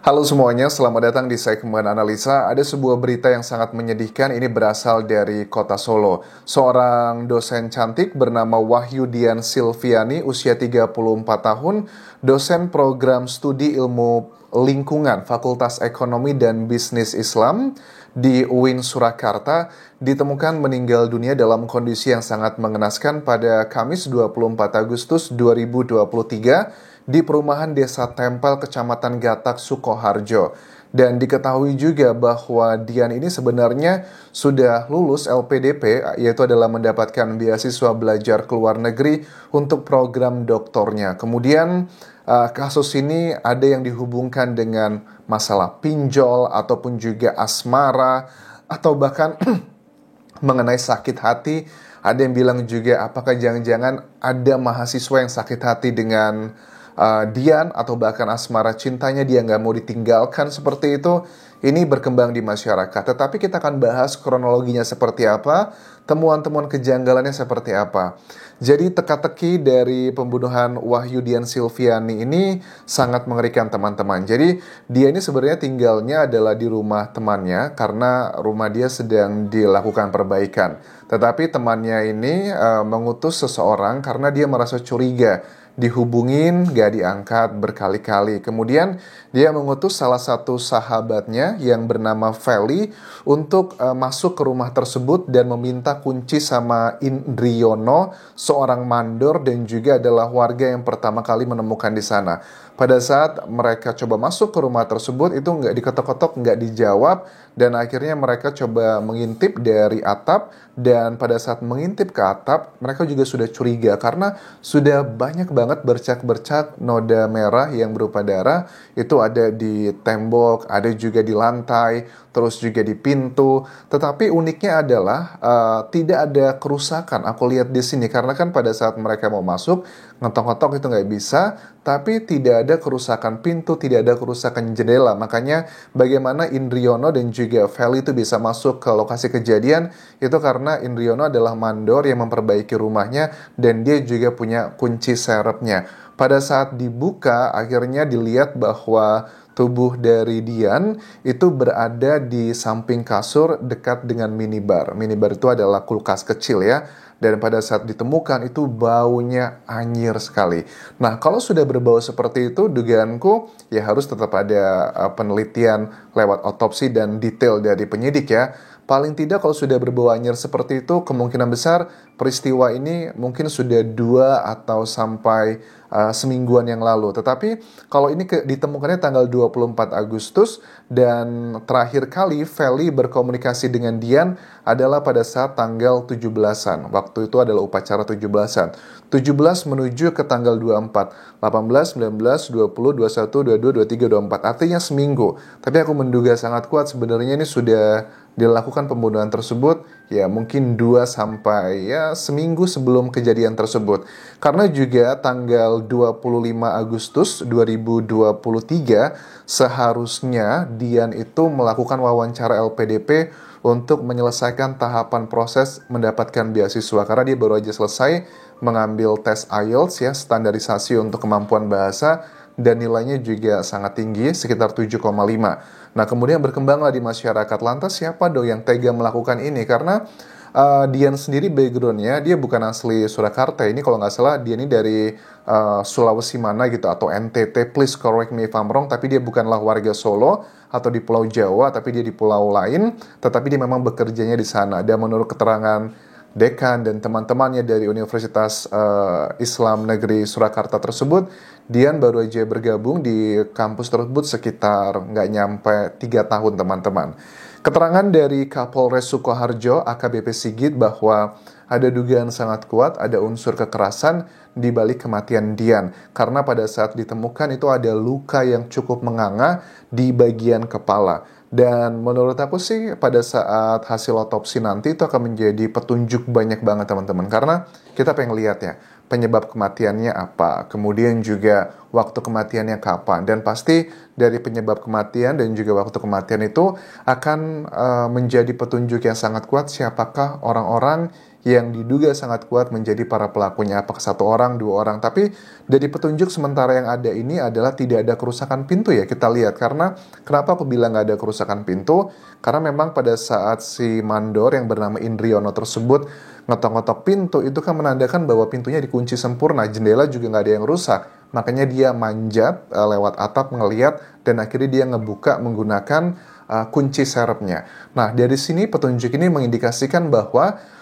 Halo semuanya, selamat datang di segmen analisa. Ada sebuah berita yang sangat menyedihkan, ini berasal dari kota Solo. Seorang dosen cantik bernama Wahyu Dian Silviani, usia 34 tahun, dosen program studi ilmu lingkungan Fakultas Ekonomi dan Bisnis Islam di UIN Surakarta, ditemukan meninggal dunia dalam kondisi yang sangat mengenaskan pada Kamis 24 Agustus 2023 di perumahan Desa Tempel, Kecamatan Gatak, Sukoharjo. Dan diketahui juga bahwa Dian ini sebenarnya sudah lulus LPDP, yaitu adalah mendapatkan beasiswa belajar ke luar negeri untuk program doktornya. Kemudian kasus ini ada yang dihubungkan dengan masalah pinjol ataupun juga asmara atau bahkan mengenai sakit hati. Ada yang bilang juga apakah jangan-jangan ada mahasiswa yang sakit hati dengan Dian atau bahkan asmara cintanya, dia nggak mau ditinggalkan seperti itu. Ini berkembang di masyarakat. Tetapi kita akan bahas kronologinya seperti apa, temuan-temuan kejanggalannya seperti apa. Jadi teka-teki dari pembunuhan Wahyu Dian Silviani ini sangat mengerikan teman-teman. Jadi dia ini sebenarnya tinggalnya adalah di rumah temannya karena rumah dia sedang dilakukan perbaikan. Tetapi temannya ini mengutus seseorang karena dia merasa curiga. Dihubungin, gak diangkat berkali-kali. Kemudian dia mengutus salah satu sahabatnya yang bernama Feli untuk masuk ke rumah tersebut dan meminta kunci sama Indriyono, seorang mandor dan juga adalah warga yang pertama kali menemukan di sana. Pada saat mereka coba masuk ke rumah tersebut, itu nggak diketok-ketok, nggak dijawab, dan akhirnya mereka coba mengintip dari atap, dan pada saat mengintip ke atap, mereka juga sudah curiga karena sudah banyak banget bercak-bercak noda merah yang berupa darah, itu ada di tembok, ada juga di lantai, terus juga di pintu. Tetapi uniknya adalah tidak ada kerusakan. Aku lihat di sini karena kan pada saat mereka mau masuk, ngetok-ngetok itu nggak bisa, tapi tidak ada kerusakan pintu, tidak ada kerusakan jendela. Makanya bagaimana Indriyono dan juga Feli itu bisa masuk ke lokasi kejadian, itu karena Indriyono adalah mandor yang memperbaiki rumahnya dan dia juga punya kunci serepnya. Pada saat dibuka, akhirnya dilihat bahwa tubuh dari Dian itu berada di samping kasur dekat dengan minibar. Minibar itu adalah kulkas kecil ya. Dan pada saat ditemukan itu baunya anyir sekali. Nah, kalau sudah berbau seperti itu, dugaanku ya harus tetap ada penelitian lewat otopsi dan detail dari penyidik ya. Paling tidak kalau sudah berbau anyir seperti itu, kemungkinan besar peristiwa ini mungkin sudah 2 atau sampai semingguan yang lalu. Tetapi kalau ini ditemukannya tanggal 24 Agustus dan terakhir kali Feli berkomunikasi dengan Dian adalah pada saat tanggal 17-an. Waktu itu adalah upacara 17-an. 17 menuju ke tanggal 24, 18, 19, 20, 21, 22, 23, 24. Artinya seminggu. Tapi aku menduga sangat kuat sebenarnya ini sudah dilakukan pembunuhan tersebut ya mungkin 2 sampai ya seminggu sebelum kejadian tersebut. Karena juga tanggal 25 Agustus 2023 seharusnya Dian itu melakukan wawancara LPDP untuk menyelesaikan tahapan proses mendapatkan beasiswa karena dia baru aja selesai mengambil tes IELTS ya, standarisasi untuk kemampuan bahasa, dan nilainya juga sangat tinggi, sekitar 7,5. Nah, kemudian berkembanglah di masyarakat, lantas siapa dong yang tega melakukan ini? Karena Dian sendiri backgroundnya, dia bukan asli Surakarta. Ini kalau nggak salah, dia ini dari Sulawesi mana gitu, atau NTT, please correct me if I'm wrong, tapi dia bukanlah warga Solo atau di Pulau Jawa, tapi dia di pulau lain, tetapi dia memang bekerjanya di sana. Dan menurut keterangan dekan dan teman-temannya dari Universitas Islam Negeri Surakarta tersebut, Dian baru aja bergabung di kampus tersebut sekitar nggak nyampe 3 tahun teman-teman. Keterangan dari Kapolres Sukoharjo AKBP Sigit bahwa ada dugaan sangat kuat ada unsur kekerasan di balik kematian Dian. Karena pada saat ditemukan itu ada luka yang cukup menganga di bagian kepala. Dan menurut aku sih pada saat hasil otopsi nanti itu akan menjadi petunjuk banyak banget teman-teman. Karena kita pengen lihat ya penyebab kematiannya apa. Kemudian juga waktu kematiannya kapan. Dan pasti dari penyebab kematian dan juga waktu kematian itu akan menjadi petunjuk yang sangat kuat siapakah orang-orang yang diduga sangat kuat menjadi para pelakunya, apakah 1 orang, 2 orang. Tapi dari petunjuk sementara yang ada ini adalah tidak ada kerusakan pintu ya, kita lihat. Karena kenapa aku bilang nggak ada kerusakan pintu? Karena memang pada saat si mandor yang bernama Indriono tersebut ngetok-ngetok pintu, itu kan menandakan bahwa pintunya dikunci sempurna, jendela juga nggak ada yang rusak. Makanya dia manjat lewat atap ngeliat, dan akhirnya dia ngebuka menggunakan kunci serepnya. Nah, dari sini petunjuk ini mengindikasikan bahwa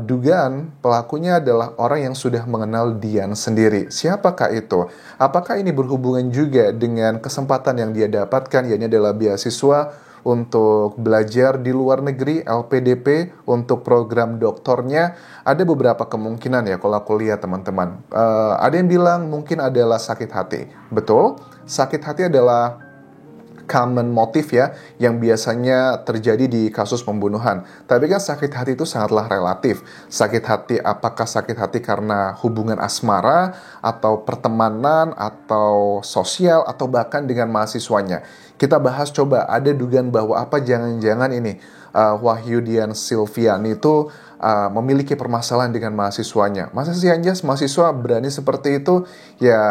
dugaan pelakunya adalah orang yang sudah mengenal Dian sendiri. Siapakah itu? Apakah ini berhubungan juga dengan kesempatan yang dia dapatkan, yakni adalah beasiswa untuk belajar di luar negeri, LPDP, untuk program doktornya? Ada beberapa kemungkinan ya kalau aku lihat teman-teman. Ada yang bilang mungkin adalah sakit hati. Betul, sakit hati adalah common motif ya, yang biasanya terjadi di kasus pembunuhan. Tapi kan sakit hati itu sangatlah relatif. Sakit hati, apakah sakit hati karena hubungan asmara, atau pertemanan, atau sosial, atau bahkan dengan mahasiswanya. Kita bahas coba, ada dugaan bahwa apa jangan-jangan ini Wahyu Dian Silviani itu memiliki permasalahan dengan mahasiswanya. Masa sih anjas mahasiswa berani seperti itu? Ya,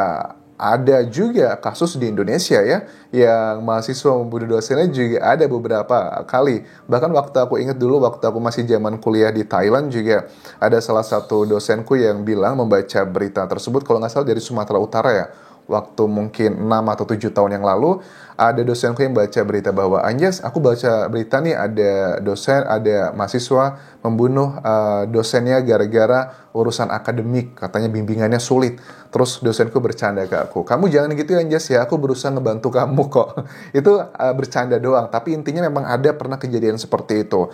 ada juga kasus di Indonesia ya, yang mahasiswa membunuh dosennya juga ada beberapa kali. Bahkan waktu aku ingat dulu, waktu aku masih zaman kuliah di Thailand juga, ada salah satu dosenku yang bilang membaca berita tersebut, kalau nggak salah dari Sumatera Utara ya, waktu mungkin 6 atau 7 tahun yang lalu, ada dosenku yang baca berita bahwa, Anjas, aku baca berita nih, ada mahasiswa membunuh dosennya gara-gara urusan akademik, katanya bimbingannya sulit. Terus dosenku bercanda ke aku, kamu jangan gitu ya Anjas ya, aku berusaha ngebantu kamu kok. Itu bercanda doang, tapi intinya memang ada pernah kejadian seperti itu.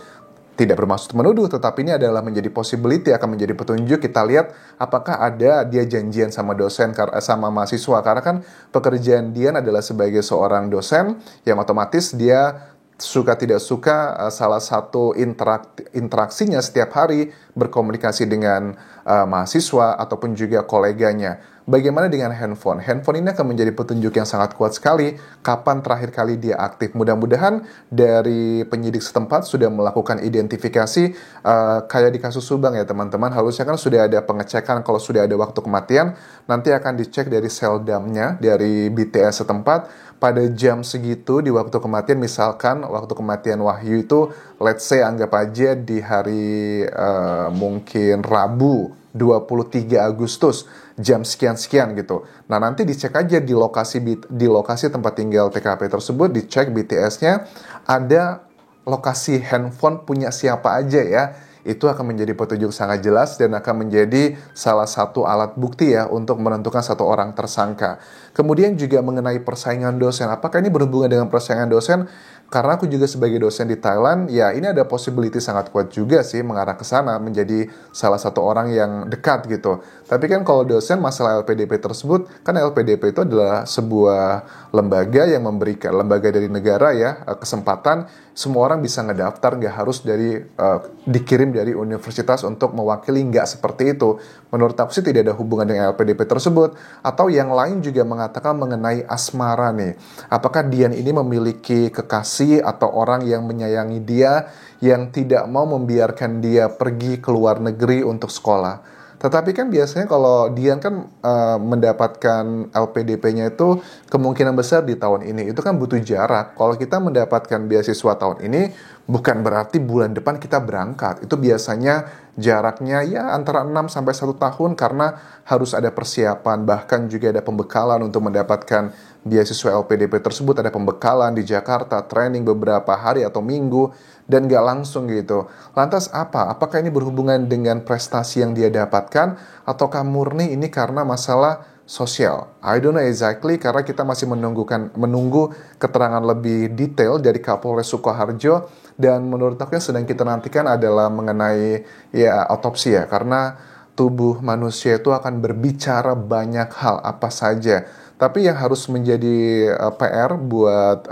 Tidak bermaksud menuduh, tetapi ini adalah menjadi possibility, akan menjadi petunjuk. Kita lihat apakah ada dia janjian sama dosen, sama mahasiswa. Karena kan pekerjaan dia adalah sebagai seorang dosen, yang otomatis dia suka tidak suka salah satu interaksinya setiap hari berkomunikasi dengan mahasiswa ataupun juga koleganya. Bagaimana dengan handphone? Handphone ini akan menjadi petunjuk yang sangat kuat sekali kapan terakhir kali dia aktif. Mudah-mudahan dari penyidik setempat sudah melakukan identifikasi kayak di kasus Subang ya teman-teman. Harusnya kan sudah ada pengecekan kalau sudah ada waktu kematian. Nanti akan dicek dari seldamnya, dari BTS setempat. Pada jam segitu di waktu kematian, misalkan waktu kematian Wahyu itu let's say anggap aja di hari mungkin Rabu 23 Agustus jam sekian-sekian gitu. Nah, nanti dicek aja di lokasi tempat tinggal TKP tersebut, dicek BTS-nya ada lokasi handphone punya siapa aja ya. Itu akan menjadi petunjuk sangat jelas dan akan menjadi salah satu alat bukti ya untuk menentukan satu orang tersangka. Kemudian juga mengenai persaingan dosen. Apakah ini berhubungan dengan persaingan dosen? Karena aku juga sebagai dosen di Thailand, ya ini ada possibility sangat kuat juga sih mengarah ke sana, menjadi salah satu orang yang dekat gitu. Tapi kan kalau dosen masalah LPDP tersebut, kan LPDP itu adalah sebuah lembaga yang memberikan, lembaga dari negara ya, kesempatan semua orang bisa ngedaftar, nggak harus dikirim dari universitas untuk mewakili, nggak seperti itu. Menurut aku sih tidak ada hubungan dengan LPDP tersebut. Atau yang lain juga mengatakan mengenai asmara nih. Apakah Dian ini memiliki kekasih atau orang yang menyayangi dia, yang tidak mau membiarkan dia pergi ke luar negeri untuk sekolah. Tetapi kan biasanya kalau Dian kan mendapatkan LPDP-nya itu kemungkinan besar di tahun ini. Itu kan butuh jarak. Kalau kita mendapatkan beasiswa tahun ini, bukan berarti bulan depan kita berangkat. Itu biasanya jaraknya ya antara 6 sampai 1 tahun karena harus ada persiapan. Bahkan juga ada pembekalan untuk mendapatkan beasiswa LPDP tersebut. Ada pembekalan di Jakarta, training beberapa hari atau minggu. Dan gak langsung gitu. Lantas apa? Apakah ini berhubungan dengan prestasi yang dia dapatkan? Ataukah murni ini karena masalah sosial? I don't know exactly, karena kita masih menunggu keterangan lebih detail dari Kapolres Sukoharjo. Dan menurut aku yang sedang kita nantikan adalah mengenai ya otopsi ya. Karena tubuh manusia itu akan berbicara banyak hal apa saja. Tapi yang harus menjadi PR buat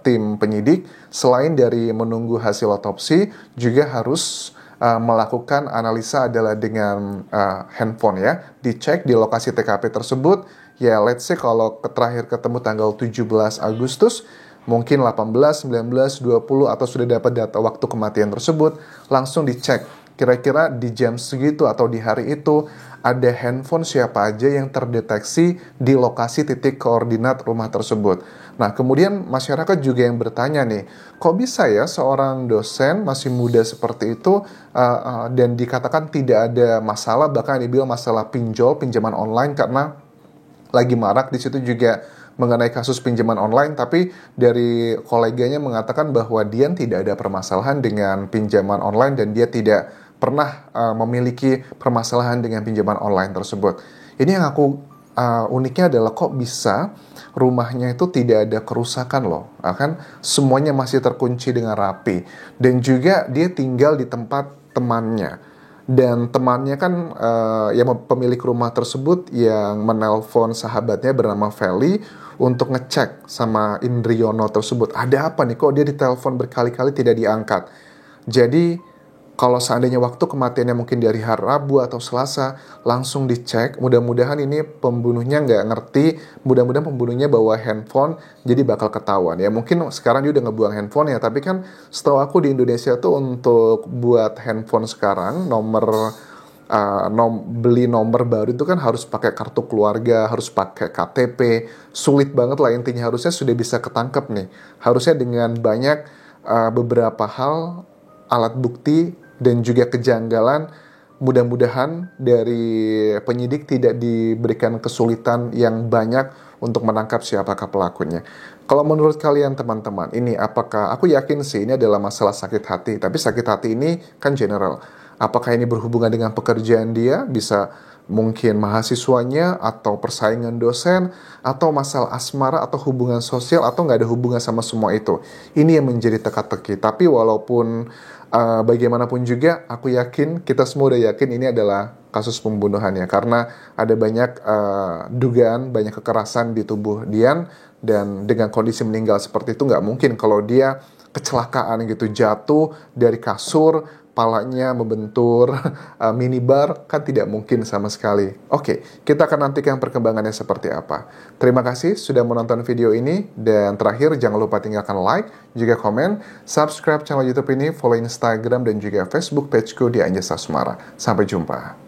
tim penyidik, selain dari menunggu hasil otopsi, juga harus melakukan analisa adalah dengan handphone ya. Dicek di lokasi TKP tersebut, Ya let's say kalau terakhir ketemu tanggal 17 Agustus, mungkin 18, 19, 20 atau sudah dapat data waktu kematian tersebut, langsung dicek. Kira-kira di jam segitu atau di hari itu ada handphone siapa aja yang terdeteksi di lokasi titik koordinat rumah tersebut. Nah, kemudian masyarakat juga yang bertanya nih, kok bisa ya seorang dosen masih muda seperti itu dan dikatakan tidak ada masalah, bahkan dibilang masalah pinjaman online karena lagi marak di situ juga mengenai kasus pinjaman online, tapi dari koleganya mengatakan bahwa dia tidak ada permasalahan dengan pinjaman online dan dia tidak pernah memiliki permasalahan dengan pinjaman online tersebut. Ini yang aku uniknya adalah kok bisa rumahnya itu tidak ada kerusakan loh, kan semuanya masih terkunci dengan rapi dan juga dia tinggal di tempat temannya. Dan temannya kan yang pemilik rumah tersebut yang menelpon sahabatnya bernama Feli untuk ngecek sama Indriono tersebut. Ada apa nih kok dia ditelepon berkali-kali tidak diangkat. Jadi kalau seandainya waktu kematiannya mungkin dari hari Rabu atau Selasa, langsung dicek. Mudah-mudahan ini pembunuhnya nggak ngerti, mudah-mudahan pembunuhnya bawa handphone, jadi bakal ketahuan. Ya mungkin sekarang dia udah ngebuang handphone ya, tapi kan setahu aku di Indonesia tuh untuk buat handphone sekarang, beli nomor baru itu kan harus pakai kartu keluarga, harus pakai KTP, sulit banget lah intinya, harusnya sudah bisa ketangkep nih. Harusnya dengan banyak beberapa hal, alat bukti, dan juga kejanggalan, mudah-mudahan dari penyidik tidak diberikan kesulitan yang banyak untuk menangkap siapakah pelakunya. Kalau menurut kalian teman-teman, ini apakah, aku yakin sih ini adalah masalah sakit hati, tapi sakit hati ini kan general. Apakah ini berhubungan dengan pekerjaan dia, bisa mungkin mahasiswanya, atau persaingan dosen, atau masalah asmara, atau hubungan sosial, atau nggak ada hubungan sama semua itu. Ini yang menjadi teka-teki. Tapi walaupun bagaimanapun juga, aku yakin, kita semua udah yakin ini adalah kasus pembunuhannya. Karena ada banyak dugaan, banyak kekerasan di tubuh Dian, dan dengan kondisi meninggal seperti itu nggak mungkin kalau dia kecelakaan gitu, jatuh dari kasur, palanya membentur minibar, kan tidak mungkin sama sekali. Oke, kita akan nantikan perkembangannya seperti apa. Terima kasih sudah menonton video ini, dan terakhir jangan lupa tinggalkan like, juga komen, subscribe channel YouTube ini, follow Instagram dan juga Facebook pageku di Anjas Asmara. Sampai jumpa.